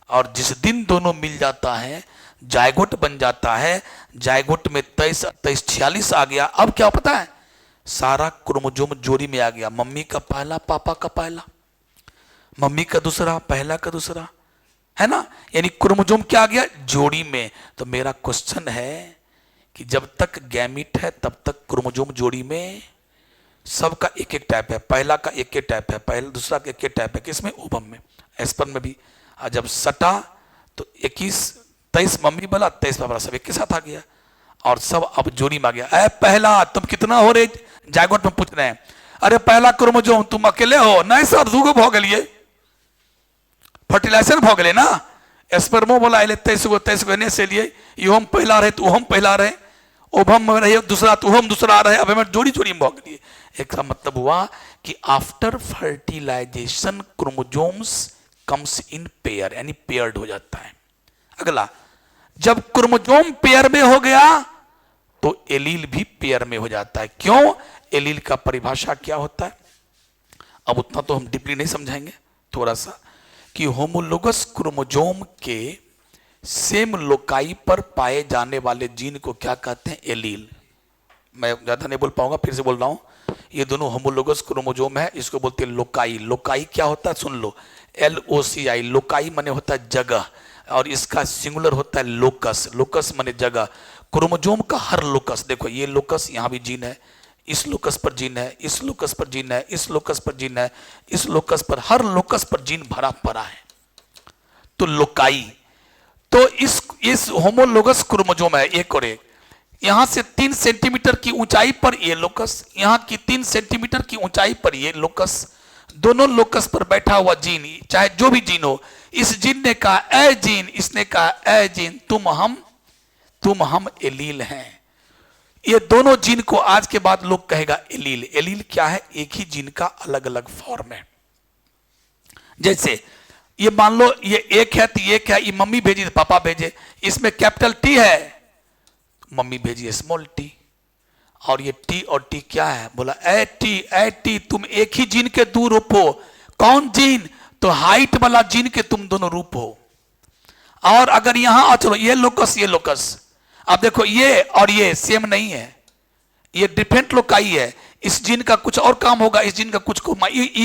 और जिस दिन दोनों मिल जाता है जायगोट बन जाता है, जायगोट में 23 23 46 आ गया। अब क्या पता है, सारा क्रोमोसोम जोड़ी में आ गया, मम्मी का पहला पापा का पहला, मम्मी का दूसरा पहला का दूसरा, है ना, यानी क्रोमोसोम क्या आ गया, जोड़ी में। तो मेरा क्वेश्चन है कि जब तक गैमीट है तब तक क्रोमोसोम जोड़ी में, सबका एक एक टाइप है, पहला का एक एक टाइप है, पहला दूसरा का एक एक टाइप है, किसमें, ओवम में, स्पर्म में भी। और जब सटा तो 21 23 मम्मी वाला 23 पापा, सब एक के साथ आ गया और सब अब जोड़ी में आ गया। अरे पहला तुम कितना हो रे, जायगोट में पूछ रहे हैं, अरे पहला क्रोमोसोम तुम अकेले हो, नहीं सर दूगो भ गलिए, फर्टिलाइजेशन भ गए ना, एस्पर्मो बोला एले 23 गो से लिए यो हम पहला रहे तो हम पहला रहे, ओभम में रहे दूसरा तो हम दूसरा रहे, अब हमें जोड़ी जोड़ी में भोग लिए। एक का मतलब हुआ कि after fertilisation chromosomes comes in pair, यानी पेयर्ड हो जाता है। अगला, जब क्रोमोजोम पेयर में हो गया तो एलील भी पेयर में हो जाता है। क्यों? एलील का परिभाषा क्या होता है, अब उतना तो हम डीपली नहीं समझाएंगे, थोड़ा सा कि होमोलोगस क्रोमोजोम के सेम लोकाई पर पाए जाने वाले जीन को क्या कहते हैं, एलील। मैं ज्यादा नहीं बोल पाऊंगा, फिर से बोल रहा हूं, ये दोनों होमोलोगस क्रोमोजोम है, इसको बोलते हैं लोकाई। लोकाई क्या होता है, सुन लो, LOCI, लोकाई माने होता है जगह, और इसका सिंगुलर होता है लोकस। लोकस माने जगह। क्रोमोजोम का हर लोकस, देखो ये लोकस, यहां भी जीन है, इस लोकस पर जीन है, इस लोकस पर जीन है, इस लोकस पर जीन है, इस लोकस पर, हर लोकस पर जीन भरा पड़ा है, तो लोकाई। तो इस होमोलोगस क्रोमोजोम है एक और एक, यहां से 3 सेंटीमीटर की ऊंचाई पर ये लोकस, यहां की 3 सेंटीमीटर की ऊंचाई पर ये लोकस, दोनों लोकस पर बैठा हुआ जीन, चाहे जो भी जीन हो, इस जीन ने कहा ए जीन, इसने कहा ए जीन, तुम हम एलील हैं। ये दोनों जीन को आज के बाद लोग कहेगा एलील। एलील क्या है, एक ही जीन का अलग अलग फॉर्म है। जैसे ये मान लो ये एक है तो ये क्या, ये मम्मी भेजी तो पापा भेजे, इसमें कैपिटल टी है, मम्मी भेजी स्मॉल टी, और ये टी और टी क्या है, बोला ए टी, तुम एक ही जीन के दो रूप हो। कौन जीन, तो हाइट वाला जीन के तुम दोनों रूप हो। और अगर यहां चलो ये लोकस, ये लोकस, अब देखो ये और ये सेम नहीं है, ये डिफरेंट लोकाई है, इस जीन का कुछ और काम होगा, इस जीन का कुछ को,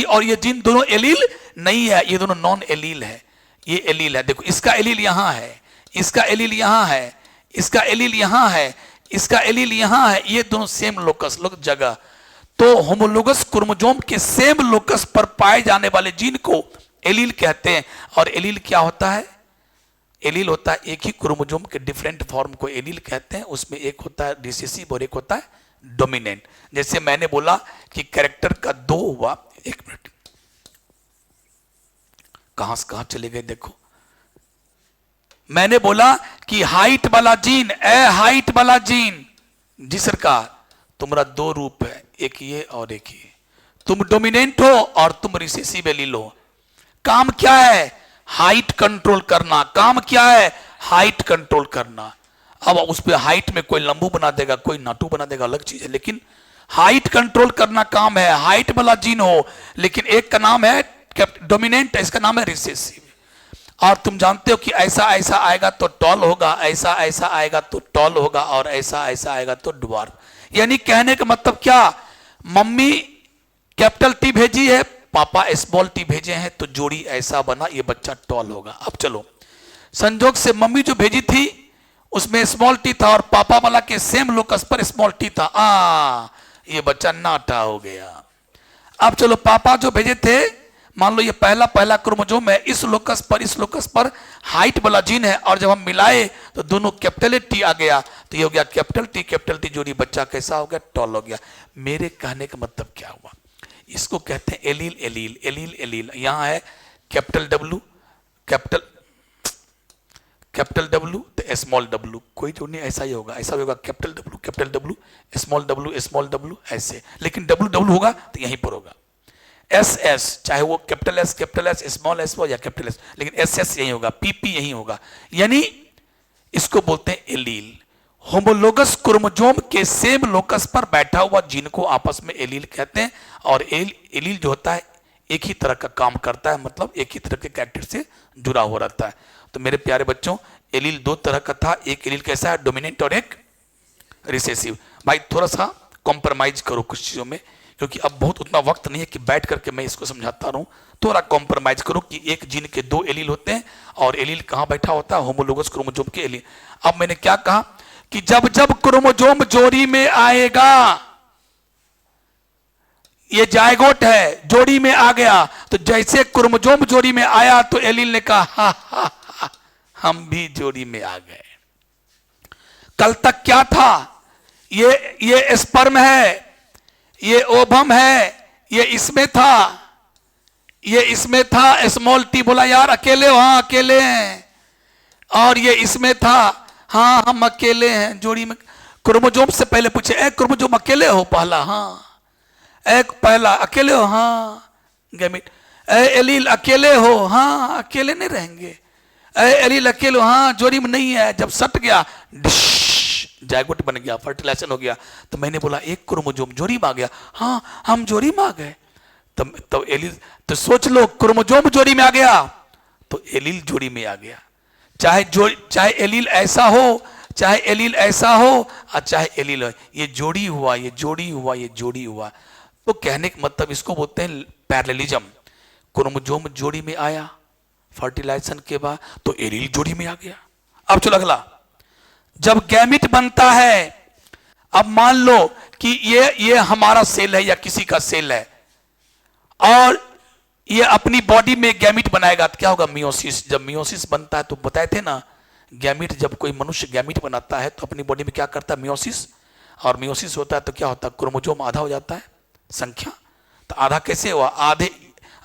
और ये जीन दोनों एलील नहीं है, ये दोनों नॉन एलील है। ये एलील है, देखो इसका एलील यहां है, इसका एलील यहां है, इसका एलील यहां है, इसका एलील यहां है, ये दोनों सेम लोकस जगह। तो होमोलोगस क्रोमोजोम के सेम लोकस पर पाए जाने वाले जीन को एलील कहते हैं। और एलील क्या होता है, एलील होता है एक ही क्रोमोजोम के डिफरेंट फॉर्म को एलील कहते हैं। उसमें एक होता है रिसेसिव और एक होता है डोमिनेंट। जैसे मैंने बोला कि कैरेक्टर का 2 हुआ, एक मिनट, कहां से कहां चले गए, देखो मैंने बोला कि हाइट वाला जीन, हाइट वाला जीन, जी सरकार, तुम्हारा 2 रूप है, एक ये और एक ये, तुम डोमिनेंट हो और तुम रिसेसिव एलील हो। काम क्या है, हाइट कंट्रोल करना, काम क्या है, हाइट कंट्रोल करना। अब उस पर हाइट में कोई लंबू बना देगा, कोई नाटू बना देगा, अलग चीज है, लेकिन हाइट कंट्रोल करना काम है। हाइट वाला जीन हो, लेकिन एक का नाम है डोमिनेंट, इसका नाम है रिसेसिव। और तुम जानते हो कि ऐसा ऐसा आएगा तो टॉल होगा, ऐसा ऐसा आएगा तो टॉल होगा, और ऐसा ऐसा आएगा तो ड्वार्फ। यानी कहने का मतलब क्या, मम्मी कैपिटल टी भेजी है, पापा स्मॉल टी भेजे हैं, तो जोड़ी ऐसा बना, ये बच्चा टॉल होगा। अब चलो, संजोग से मम्मी जो भेजी थी उसमें स्मॉल टी था और पापा वाला के सेम लोकस पर स्मॉल टी था, ये बच्चा नाटा हो गया। अब चलो, पापा जो भेजे थे, मान लो ये पहला क्रोमोजोम है, इस लोकस पर हाइट वाला जीन है, और जब हम मिलाए तो दोनों कैपिटल टी आ गया, तो ये हो गया कैपिटल टी जोड़ी, बच्चा कैसा हो गया, टॉल हो गया। मेरे कहने का मतलब क्या हुआ, इसको कहते हैं एलील। एलील एलील एलील, यहां है कैपिटल W, कैपिटल W तो स्मॉल w, कोई जो नहीं, ऐसा ही होगा, ऐसा भी होगा, कैपिटल W स्मॉल w ऐसे, लेकिन W होगा तो यहीं पर होगा। SS, चाहे वो कैपिटल S स्मॉल s हो या कैपिटल S, लेकिन SS यहीं होगा, PP यहीं होगा, यानी इसको बोलते हैं एलील। होमोलोगस क्रोमोजोम के सेम लोकस पर बैठा हुआ जीन को आपस में एलील कहते हैं। और एलील जो होता है एक ही तरह का काम करता है, मतलब एक ही तरह के कैरेक्टर से जुड़ा हो रहता है। तो मेरे प्यारे बच्चों, एलील 2 तरह का था, एक एलील कैसा है, डोमिनेंट, और एक रिसेसिव। भाई थोड़ा सा कॉम्प्रोमाइज करो कुछ चीजों में, क्योंकि अब बहुत उतना वक्त नहीं है कि बैठ करके मैं इसको समझाता रहूं। थोड़ा कॉम्प्रोमाइज करो कि एक जीन के 2 एलील होते हैं, और एलील कहां बैठा होता है, होमोलोगस क्रोमोजोम के एलील। अब मैंने क्या कहा कि जब जब क्रोमोजोम जोड़ी में आएगा, ये जायगोट है, जोड़ी में आ गया, तो जैसे क्रोमोजोम जोड़ी में आया तो एलील ने कहा हा हा हा, हम भी जोड़ी में आ गए। कल तक क्या था, ये स्पर्म है, ये ओवम है, ये इसमें था, स्मॉल टी। बोला यार अकेले हो, हाँ अकेले हैं, और ये इसमें था, हाँ हम अकेले हैं जोड़ी में। क्रोमोजोम से पहले पूछे, ए क्रोमोजोम अकेले हो? पहला हाँ। एक पहला अकेले हो? हाँ गैमीट। ए एलील अकेले हो? हाँ अकेले नहीं रहेंगे। ए एलील अकेले हो? हाँ जोड़ी में नहीं है। जब सट गया जायगोट बन गया, फर्टिलाइजेशन हो गया। तो मैंने बोला एक क्रोमोजोम जोड़ी में आ गया। हाँ हम जोड़ी में आ गए। तब एलील, तो सोच लो क्रोमोजोम जोड़ी में आ गया तो एलील जोड़ी में आ गया। चाहे एलील ऐसा हो, चाहे एलील ऐसा हो और चाहे एलील हो, ये जोड़ी हुआ, ये जोड़ी हुआ, ये जोड़ी हुआ। तो कहने का मतलब इसको बोलते हैं पैरेललिज्म। क्रोमोजोम जोड़ी में आया फर्टिलाइजेशन के बाद तो एलील जोड़ी में आ गया। अब चलो अगला, जब गैमिट बनता है, अब मान लो कि ये हमारा सेल है या किसी का सेल है और ये अपनी बॉडी में गैमिट बनाएगा तो क्या होगा? मियोसिस। जब मियोसिस बनता है तो बताए थे ना, गैमिट जब कोई मनुष्य गैमिट बनाता है तो अपनी बॉडी में क्या करता है? मियोसिस। और मियोसिस होता है तो क्या होता है? क्रोमोजोम आधा हो जाता है संख्या। तो आधा कैसे हुआ?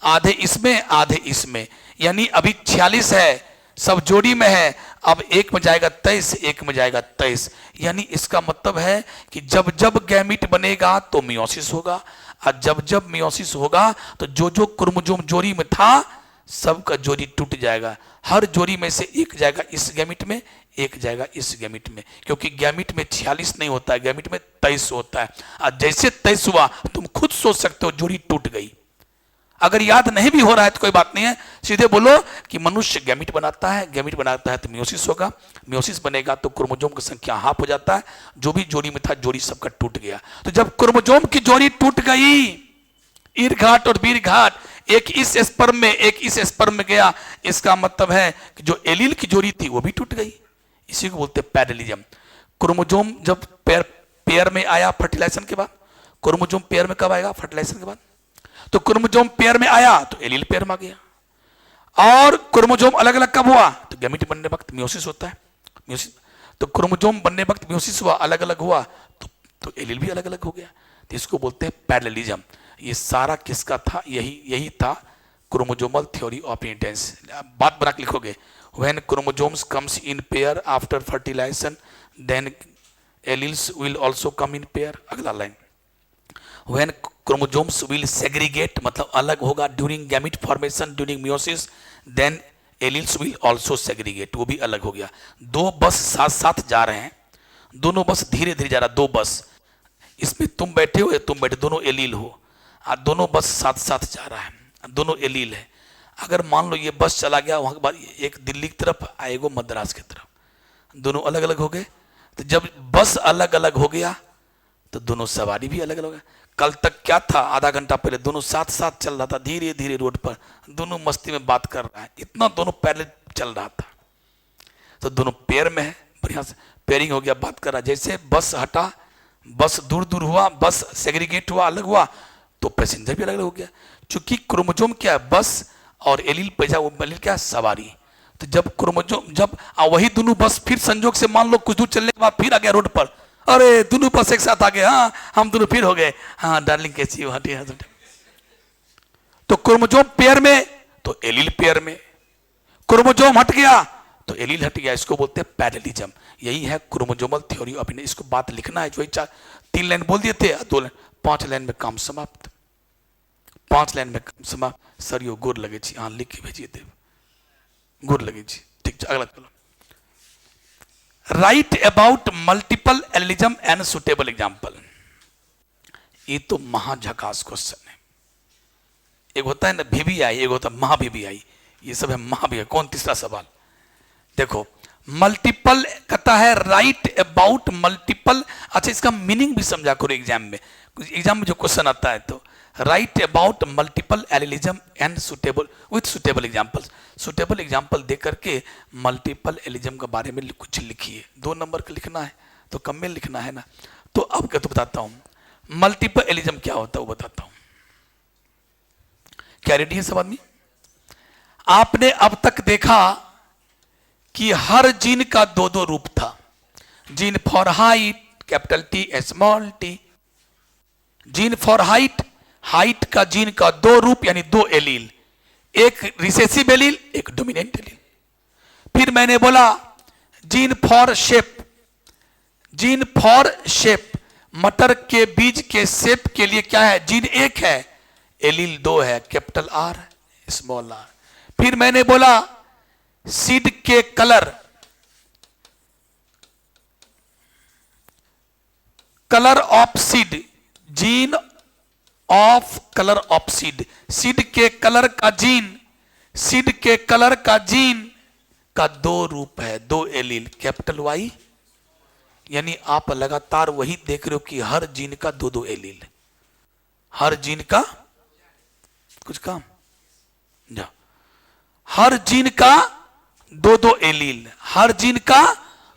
आधे इसमें आधे इसमें, यानी अभी 46 है, सब जोड़ी में है। अब एक में जाएगा 23, एक में जाएगा 23। यानी इसका मतलब है कि जब जब गैमिट बनेगा तो मियोसिस होगा, और जब जब मियोसिस होगा तो जो जो क्रोमोजोम जोड़ी में था सबका जोड़ी टूट जाएगा। हर जोड़ी में से एक जाएगा इस गैमिट में, एक जाएगा इस गैमिट में, क्योंकि गैमिट में 46 नहीं होता है, गैमिट में 23 होता है। और जैसे 23 हुआ तुम खुद सोच सकते हो जोड़ी टूट गई। अगर याद नहीं भी हो रहा है तो कोई बात नहीं है, सीधे बोलो कि मनुष्य गैमिट बनाता है, गैमिट बनाता है तो मियोसिस होगा, मियोसिस बनेगा तो क्रोमोजोम की संख्या हाफ हो जाता है, जो भी जोड़ी में था जोड़ी सबका टूट गया। तो जब क्रोमोजोम की जोड़ी टूट गई, ईर घाट और वीर घाट, एक इस स्पर्म में एक इस स्पर्म में गया, इसका मतलब है कि जो एलील की जोड़ी थी वो भी टूट गई। इसी को बोलते हैं पैरेललिज्म। क्रोमोजोम जब पेयर में आया फर्टिलाइजेशन के बाद, क्रोमोजोम पेयर में कब आएगा? फर्टिलाइजेशन के बाद। तो क्रोमोजोम पेयर में आया तो एलील पेयर में आ गया। और क्रोमोजोम अलग अलग कब हुआ? तो गैमीट बनने वक्त मियोसिस होता है, मियोसिस। तो क्रोमोजोम बनने वक्त मियोसिस हुआ, अलग अलग हुआ तो एलील भी अलग अलग हो गया। तो इसको बोलते हैं पैरेललिज्म। ये सारा किसका था? यही था क्रोमोजोमल थ्योरी ऑफ इनहेरिटेंस। बात बना के लिखोगे, when chromosomes comes in pair after fertilisation then alleles will also come in pair. अगला line, when chromosomes will segregate, मतलब अलग होगा during gamete formation during meiosis, then alleles will also segregate, वो भी अलग हो गया। दो बस साथ साथ जा रहे हैं, दोनों बस धीरे धीरे जा रहा है, दो बस, इसमें तुम बैठे हो या तुम बैठे, दोनों एलील हो, और दोनों बस साथ साथ जा रहा है, दोनों एलील है। अगर मान लो ये बस चला गया वहां के बाद एक दिल्ली की तरफ आएगो मद्रास की तरफ, दोनों अलग अलग हो गए। तो जब बस अलग अलग हो गया तो दोनों सवारी भी अलग अलग हो गए। कल तक क्या था, आधा घंटा पहले दोनों साथ साथ चल रहा था, धीरे धीरे रोड पर, दोनों मस्ती में बात कर रहा है, इतना दोनों पैरेलल चल रहा था। तो दोनों पेयर में है, बढ़िया से पेयरिंग हो गया, बात कर रहा। जैसे बस हटा, बस दूर दूर हुआ, बस सेग्रीगेट हुआ, अलग हुआ, तो पैसेंजर भी अलग अलग हो गया। चूंकि क्रोमोजोम क्या है? बस, और एलील पैसा, वो एलील क्या है? सवारी। तो जब क्रोमोजोम, जब वही दोनों बस फिर संजोग से मान लो कुछ दूर चलने के बाद फिर आ गया रोड पर, अरे दोनों बस एक साथ आ गए, हाँ हम दोनों फिर हो गए, हाँ डार्लिंग कैसी हो, हटी। तो क्रोमोजोम पेयर में तो एलील पेयर में, क्रोमोजोम हट गया तो एलील हट गया। इसको बोलते हैं पैरेललिज्म। यही है क्रोमोजोमल थ्योरी ऑफ इनहेरिटेंस। इसको बात लिखना है, जो 3 लाइन बोल दिए थे, 2 लाइन, 5 लाइन में काम समाप्त, 5 लाइन में काम समाप्त। सर यो गोर लगे छी, हाँ लिख के भेजिए देव, गोर लगे छी, ठीक। अगला चलो, right about multiple allelism and suitable example. ये तो महाझकास क्वेश्चन है। एक होता है ना VBI, एक होता है महा-VBI, ये सब है महा-VBI। कौन? तीसरा सवाल देखो, मल्टीपल कहता है राइट अबाउट मल्टीपल। अच्छा, इसका मीनिंग भी समझा करो एग्जाम में, जो क्वेश्चन आता है तो write about multiple allelism and suitable with suitable examples. Suitable example दे करके मल्टीपल एलिज्म के बारे में कुछ लिखिए। 2 नंबर का लिखना है तो कम में लिखना है ना। तो अब क्या तो बताता हूं, मल्टीपल एलिज्म क्या होता है वो बताता हूं। क्या रेडी है सब आदमी? आपने अब तक देखा कि हर जीन का 2 रूप था। Gene for height capital T small t, gene for height, height का जीन का 2 रूप यानी 2 एलील, एक रिसेसिव एलील, एक डोमिनेंट एलील। फिर मैंने बोला gene for shape, gene for shape, मटर के बीज के शेप के लिए क्या है, जीन एक है, एलील दो है, कैपिटल आर स्मॉल आर। फिर मैंने बोला सीड के colour, colour of seed, gene of colour of seed, seed के कलर का जीन, सीड के कलर का जीन का दो रूप है, दो एलील, कैपिटल वाई। यानी आप लगातार वही देख रहे हो कि हर जीन का दो दो एलील, हर जीन का कुछ काम जा, हर जीन का दो दो एलील, हर जीन का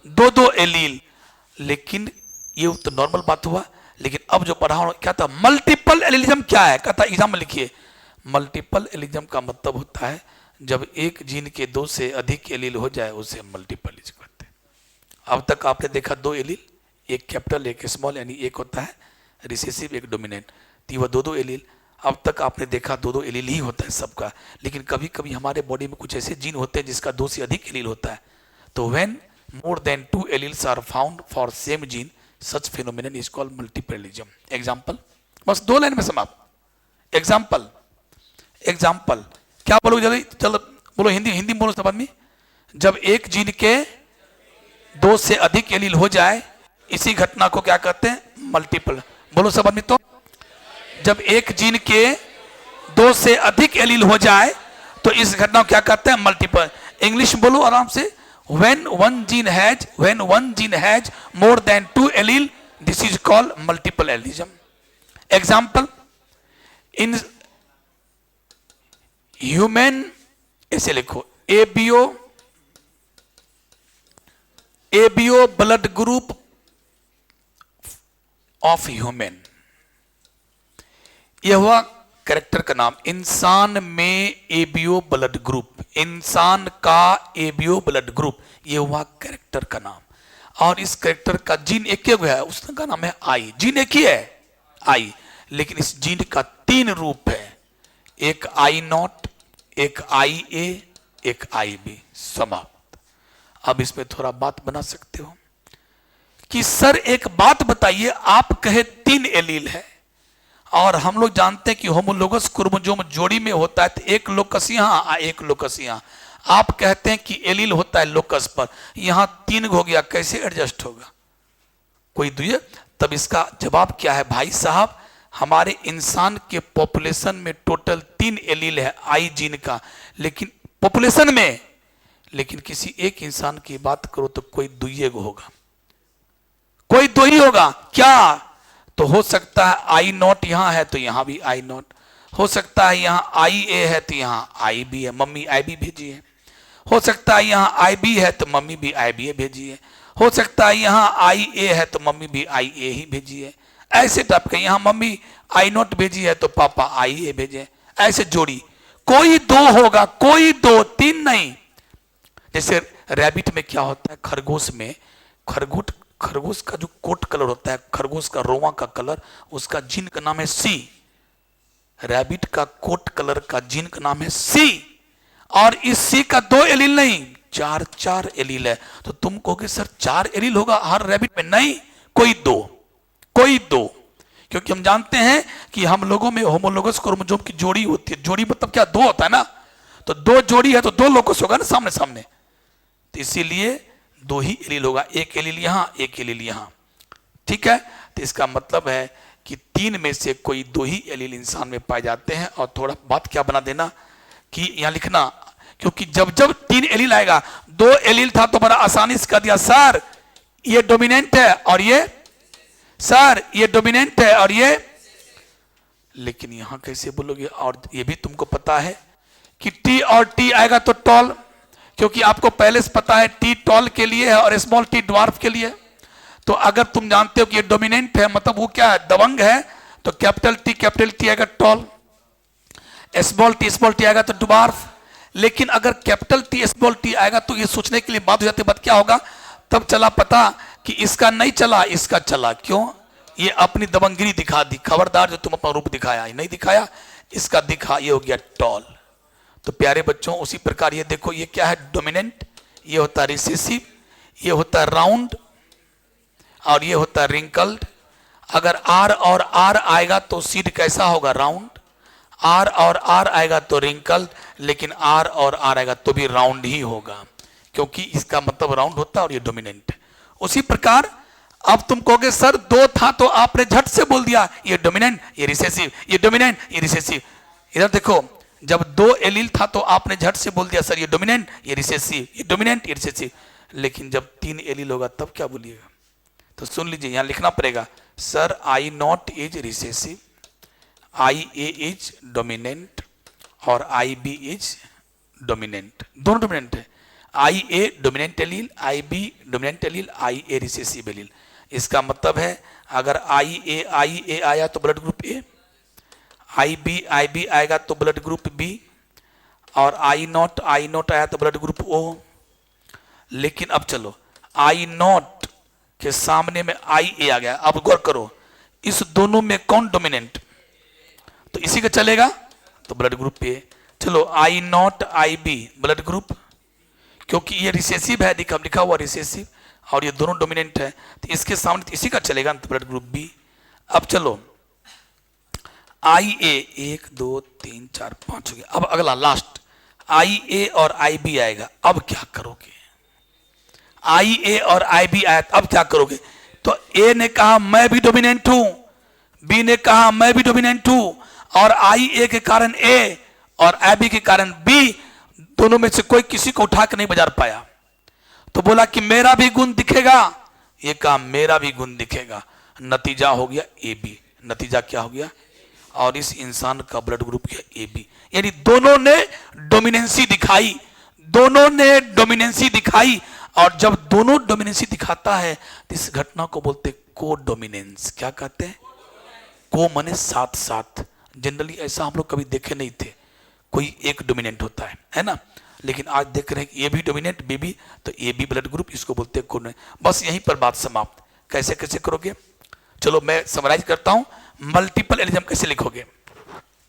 दो दो एलील। लेकिन ये तो नॉर्मल बात हुआ, लेकिन अब जो पढ़ा क्या था, मल्टीपल एलिज्म क्या है, कहता एग्जाम लिखिए। मल्टीपल एलिज्म का मतलब होता है जब एक जीन के दो से अधिक एलील हो जाए उसे मल्टीपल एलिज्म कहते हैं। अब तक आपने देखा दो एलील, एक कैपिटल एक स्मॉल, यानी एक होता है रिसेसिव एक डोमिनेंट, तो वह दो दो एलील। अब तक आपने देखा दो दो एलील ही होता है सबका, लेकिन कभी कभी हमारे बॉडी में कुछ ऐसे जीन होते हैं जिसका दो से अधिक एलील होता है। तो when more than two alleles are found for same gene, such phenomenon is called multiple allelism. Example, बस दो लाइन में समाप्त। एग्जांपल, एग्जांपल क्या बोलो जल्दी, चलो बोलो, हिंदी हिंदी में बोलो सब आदमी। जब एक जीन के दो से अधिक एलील हो जाए, इसी घटना को क्या कहते हैं, मल्टीपल। बोलो सब आदमी। तो जब एक जीन के दो से अधिक एलील हो जाए तो इस घटना को क्या कहते हैं, मल्टीपल। इंग्लिश बोलो आराम से। when one gene has more than two allele, this is called multiple allism. Example, in human, ऐसे लिखो, ABO blood group of human, यह हुआ कैरेक्टर का नाम। इंसान में एबीओ ब्लड ग्रुप, इंसान का एबीओ ब्लड ग्रुप, ये हुआ कैरेक्टर का नाम। और इस कैरेक्टर का जीन एक ही है, उसका नाम है आई। जीन एक ही है आई, लेकिन इस जीन का तीन रूप है, एक आई नॉट, एक आई ए, एक आई बी। समाप्त। अब इसमें थोड़ा बात बना सकते हो कि सर एक बात बताइए, आप कहे तीन एलील है और हम लोग जानते हैं कि होमोलोगस क्रोमोसोम जोड़ी में होता है, तो एक लोकस यहां एक लोकस यहां। आप कहते हैं कि एलील होता है लोकस पर, यहां तीन हो गया, कैसे एडजस्ट होगा, कोई दुए। तब इसका जवाब क्या है भाई साहब, हमारे इंसान के पॉपुलेशन में टोटल तीन एलील है आई जीन का, लेकिन पॉपुलेशन में, लेकिन किसी एक इंसान की बात करो तो कोई दुइये को होगा, कोई दो ही होगा। क्या तो हो सकता है आई नॉट यहां है तो यहां भी आई नॉट हो सकता है, यहां आई ए है तो यहां आई बी है, मम्मी आई बी भेजी है। हो सकता है यहां आई बी है तो मम्मी भी आई बी ए भेजी है। हो सकता है यहां आई ए है तो मम्मी भी आई ए ही भेजी है। ऐसे टाइप के, यहां मम्मी आई नॉट भेजी है तो पापा आई ए भेजे, ऐसे जोड़ी कोई दो होगा, कोई दो, तीन नहीं। जैसे रैबिट में क्या होता है, खरगोश में, खरगोश का जो कोट कलर होता है, खरगोश का रोवा का कलर, उसका जीन का नाम है सी। रैबिट का कोट कलर का जीन का नाम है सी, और इस सी का दो एलील नहीं, चार चार एलील है। तो तुम कहोगे सर चार एलील होगा हर रैबिट में, नहीं, कोई दो, कोई दो। क्योंकि हम जानते हैं कि हम लोगों में होमोलोगस क्रोमोसोम की जोड़ी होती है। जोड़ी मतलब क्या, दो होता है ना, तो दो जोड़ी है तो दो लोकस होगा ना सामने सामने, तो इसीलिए दो ही एलील होगा, एक एलील यहां एक एलील यहां। ठीक है, तो इसका मतलब है कि तीन में से कोई दो ही एलील इंसान में पाए जाते हैं। और थोड़ा बात क्या बना देना कि यहां लिखना, क्योंकि जब जब तीन एलील आएगा, दो एलील था तो बड़ा आसानी से कह दिया सर ये डोमिनेंट है और ये, सर ये डोमिनेंट है और ये, लेकिन यहां कैसे बोलोगे। और ये भी तुमको पता है कि टी और टी आएगा तो टॉल, क्योंकि आपको पहले से पता है टी टॉल के लिए है और स्मॉल टी ड्वार्फ के लिए। तो अगर तुम जानते हो कि ये डोमिनेंट है, मतलब वो क्या है, दबंग है, तो कैपिटल टी आएगा टॉल, स्मॉल टी आएगा तो ड्वार्फ। लेकिन अगर कैपिटल टी स्मॉल टी आएगा तो ये सोचने के लिए बात हो जाती है, बात क्या होगा, तब चला पता कि इसका नहीं चला, इसका चला। क्यों, ये अपनी दबंगिरी दिखा दी, खबरदार जो तुम अपना रूप दिखाया, नहीं दिखाया, इसका दिखा, ये हो गया टॉल। तो प्यारे बच्चों, उसी प्रकार ये देखो, ये क्या है, डोमिनेंट, ये होता है रिसेसिव, ये होता है राउंड, और ये होता है रिंकल्ड। अगर आर और आर आएगा तो सीड कैसा होगा? राउंड। आर और आर आएगा तो रिंकल्ड, लेकिन आर और आर आएगा तो भी राउंड ही होगा, क्योंकि इसका मतलब राउंड होता है और ये डोमिनेंट है। उसी प्रकार अब तुम कहोगे सर दो था तो आपने झट से बोल दिया ये डोमिनेंट ये रिसेसिव, ये डोमिनेंट ये रिसेसिव। इधर देखो, जब दो एलील था तो आपने झट से बोल दिया सर ये डोमिनेंट ये रिसेसिव, ये डोमिनेंट ये रिसेसिव। लेकिन जब तीन एलील होगा तब क्या बोलिएगा? तो सुन लीजिए, यहां लिखना पड़ेगा sir I nought is recessive, I A is dominant और आई बी इज डोमिनेंट। दोनों डोमिनेंट है। I A dominant allele, I B dominant allele, I A recessive allele. इसका मतलब है अगर आई ए आया तो blood group A, I B आएगा तो ब्लड ग्रुप बी, और आई नॉट आया तो ब्लड ग्रुप ओ। लेकिन अब चलो, आई नॉट के सामने में आई ए आ गया। अब गौर करो, इस दोनों में कौन डोमिनेंट? तो इसी का चलेगा तो ब्लड ग्रुप ए। चलो I naught I B blood group, क्योंकि ये रिसेसिव है, लिखा हुआ रिसेसिव, और ये दोनों डोमिनेंट है, तो इसके सामने तो इसी का चलेगा तो ब्लड ग्रुप बी। अब चलो आई ए 1 2 3 4 5 हो गया। अब अगला लास्ट आई ए और आई बी आएगा। अब क्या करोगे? आई ए और आई बी आया, अब क्या करोगे? तो ए ने कहा मैं भी डोमिनेंट हूं, बी ने कहा मैं भी डोमिनेंट हूं, और आई ए के कारण ए और आई बी के कारण बी, दोनों में से कोई किसी को उठा के नहीं बाजार पाया। तो बोला कि मेरा भी गुण दिखेगा, ये कहा मेरा भी गुण दिखेगा। नतीजा हो गया ए बी। नतीजा क्या हो गया? और इस इंसान का ब्लड ग्रुप क्या? A B. यानी दोनों ने डोमिनेंसी दिखाई, दोनों ने डोमिनेंसी दिखाई। और जब दोनों डोमिनेंसी दिखाता है तो इस घटना को बोलते को डोमिनेंस। क्या कहते हैं? को माने साथ साथ। जनरली ऐसा हम लोग कभी देखे नहीं थे, कोई एक डोमिनेंट होता है ना। लेकिन आज देख रहे हैं कि ए भी डोमिनेंट, बी भी, तो ए बी ब्लड ग्रुप, इसको बोलते हैं को। बस यहीं पर बात समाप्त। कैसे कैसे करोगे? चलो मैं समराइज करता हूं। मल्टीपल एलिज्म कैसे लिखोगे?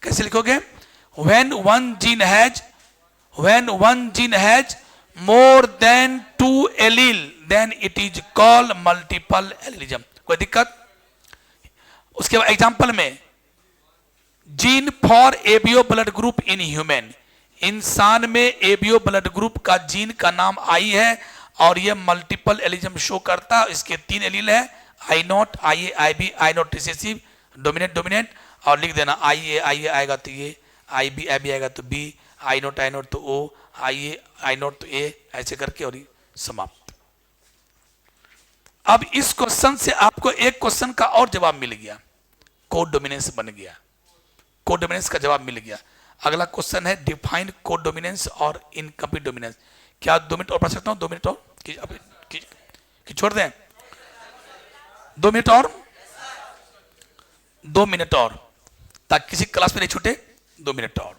कैसे लिखोगे? when one gene has more than 2 allele then it is called multiple allism। कोई दिक्कत? उसके बाद एग्जांपल में gene for ABO blood group in human, इंसान में एबीओ ब्लड ग्रुप का जीन का नाम आई है, और यह मल्टीपल एलिज्म शो करता है। इसके 3 एलील है, I naught I A I B, I naught recessive dominant, और लिख देना आई ए आएगा तो ये, आई बी आएगा तो बी, आई नॉट तो ओ, आई नॉट तो ए, ऐसे करके और समाप्त। अब इस क्वेश्चन से आपको एक क्वेश्चन का और जवाब मिल गया, कोड डोमिनेंस बन गया, कोड डोमिनेंस का जवाब मिल गया। अगला क्वेश्चन है डिफाइन कोड डोमिनेंस और इनकम्प्लीट डोमिनेंस। क्या 2 मिनट और पढ़ सकता हूं? 2 मिनट और कि छोड़ दें? 2 मिनट और, 2 मिनट और, ताकि किसी क्लास में नहीं छूटे। 2 मिनट और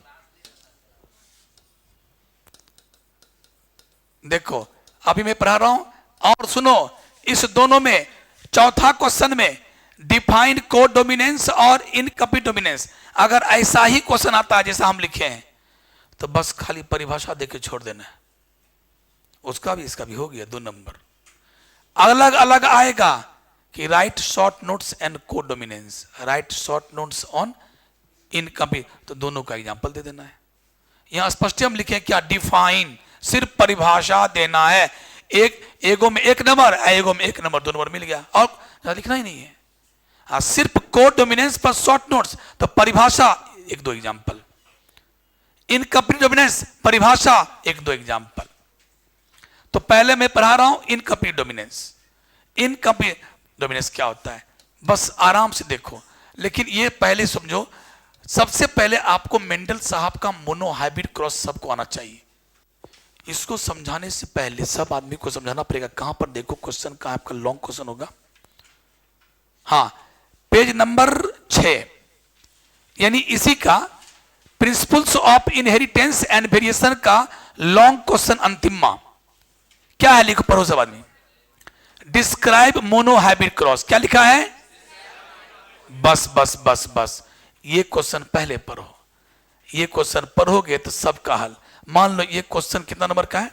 देखो, अभी मैं पढ़ा रहा हूं और सुनो। इस दोनों में चौथा क्वेश्चन में डिफाइंड कोड डोमिनेंस और इनकम्प्लीट डोमिनेंस, अगर ऐसा ही क्वेश्चन आता है जैसा हम लिखे हैं तो बस खाली परिभाषा देके छोड़ देना है। उसका भी इसका भी हो गया 2 नंबर। अलग अलग आएगा कि right short notes and code dominance, right short notes on incomplete, तो दोनों का एग्जांपल दे देना है। यहां स्पष्ट हम लिखे क्या? डिफाइन, सिर्फ परिभाषा देना है। एगो में 1 नंबर, एगो में 1 नंबर, 2 नंबर मिल गया, और लिखना ही नहीं है। हाँ, सिर्फ कोड डोमिनेंस पर शॉर्ट नोट्स, तो परिभाषा 1-2 एग्जांपल, इनकम्प्लीट डोमिनेंस परिभाषा 1-2 एग्जांपल। तो पहले मैं पढ़ा रहा हूं इनकम्प्लीट डोमिनेंस। इनकम्प्लीट डोमिनेंस क्या होता है बस आराम से देखो, लेकिन ये पहले समझो। सबसे पहले आपको मेंडल साहब का मोनोहाइब्रिड क्रॉस सबको आना चाहिए। इसको समझाने से पहले सब आदमी को समझाना पड़ेगा। कहां पर देखो क्वेश्चन, कहां आपका लॉन्ग क्वेश्चन होगा। हाँ, पेज नंबर 6, यानी इसी का principles of inheritance and variation का लॉन्ग क्वेश्चन अंतिमा क्या है? लिखो, पढ़ो सब आदमी। डिस्क्राइब मोनोहाइब्रिड क्रॉस, क्या लिखा है? बस बस बस बस, ये क्वेश्चन पहले पढ़ो। ये क्वेश्चन पढ़ोगे तो सबका हल। मान लो ये क्वेश्चन कितना नंबर का है?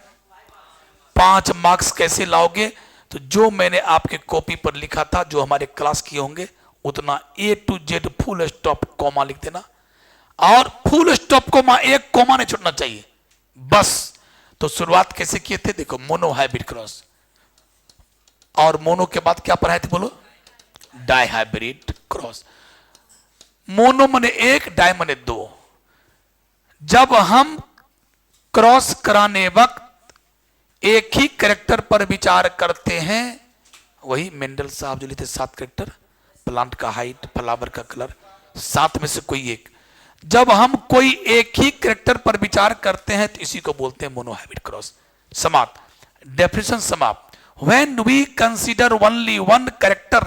5 मार्क्स कैसे लाओगे? तो जो मैंने आपके कॉपी पर लिखा था, जो हमारे क्लास किए होंगे, उतना A to Z full stop comma लिख देना, और फुल स्टॉप कॉमा, एक कॉमा नहीं छूटना चाहिए बस। तो शुरुआत कैसे किए थे? देखो, मोनो हाइब्रिड क्रॉस, और मोनो के बाद क्या पढ़ाए थे? बोलो, डाई हाइब्रिड क्रॉस। मोनो मने 1, डाई मने 2। जब हम क्रॉस कराने वक्त एक ही कैरेक्टर पर विचार करते हैं, वही मेंडल साहब जो लिखे 7 कैरेक्टर, प्लांट का हाइट, फ्लावर का कलर, 7 में से कोई एक। जब हम कोई एक ही कैरेक्टर पर विचार करते हैं तो इसी को बोलते हैं मोनो हाइब्रिड क्रॉस। समाप्त। डेफिनेशन समाप्त। When we consider only one character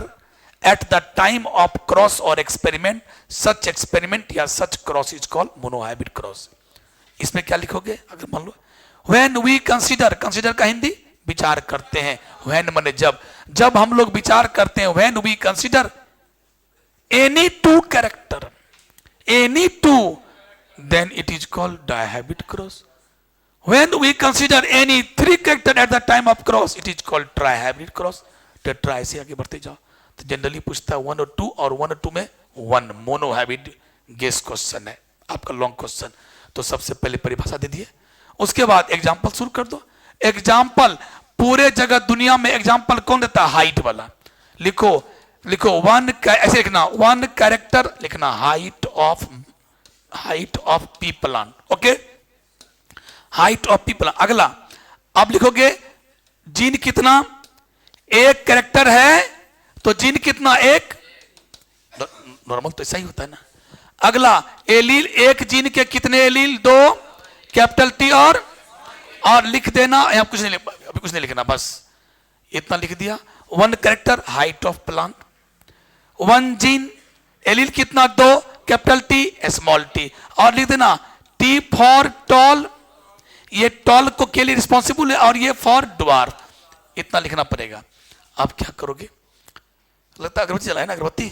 at the time of cross or experiment, such experiment या such cross is called monohybrid cross। इसमें क्या लिखोगे? अगर मान लो when we consider, consider का हिंदी विचार करते हैं, when माने जब, जब हम लोग विचार करते हैं, when we consider any two character, any two, then it is called dihybrid cross। When we consider any 3 character at the time of cross, it is called trihybrid cross। Tetra ऐसे आगे बढ़ते जाओ तो जनरली पूछता है 1 और 2, और 1 और 2 में 1 मोनोहाइब्रिड गेस क्वेश्चन है आपका, लॉन्ग क्वेश्चन। तो सबसे पहले परिभाषा दे दिए, उसके बाद एग्जाम्पल शुरू कर दो। एग्जाम्पल पूरे जगह दुनिया में एग्जाम्पल कौन देता है? हाइट वाला। लिखो, लिखो ऐसे लिखना, 1 कैरेक्टर लिखना, height of P plant. Okay, height of people. अगला अब लिखोगे जीन कितना? 1 कैरेक्टर है तो जीन कितना? 1। नॉर्मल तो ऐसा ही होता है ना। अगला एलील, 1 जीन के कितने एलील? 2, कैपिटल टी और लिख देना, यहां कुछ नहीं, अभी कुछ नहीं लिखना, बस इतना लिख दिया। 1 character, height of plant, 1 gene, allele कितना? 2, कैपिटल टी स्मॉल टी, और लिख देना टी फॉर टॉल, ये टॉल को के लिए रिस्पॉन्सिबल है, और ये फॉर ड्वार्फ। इतना लिखना पड़ेगा। आप क्या करोगे? लगता है अगरबत्ती जलाए ना, अगरबत्ती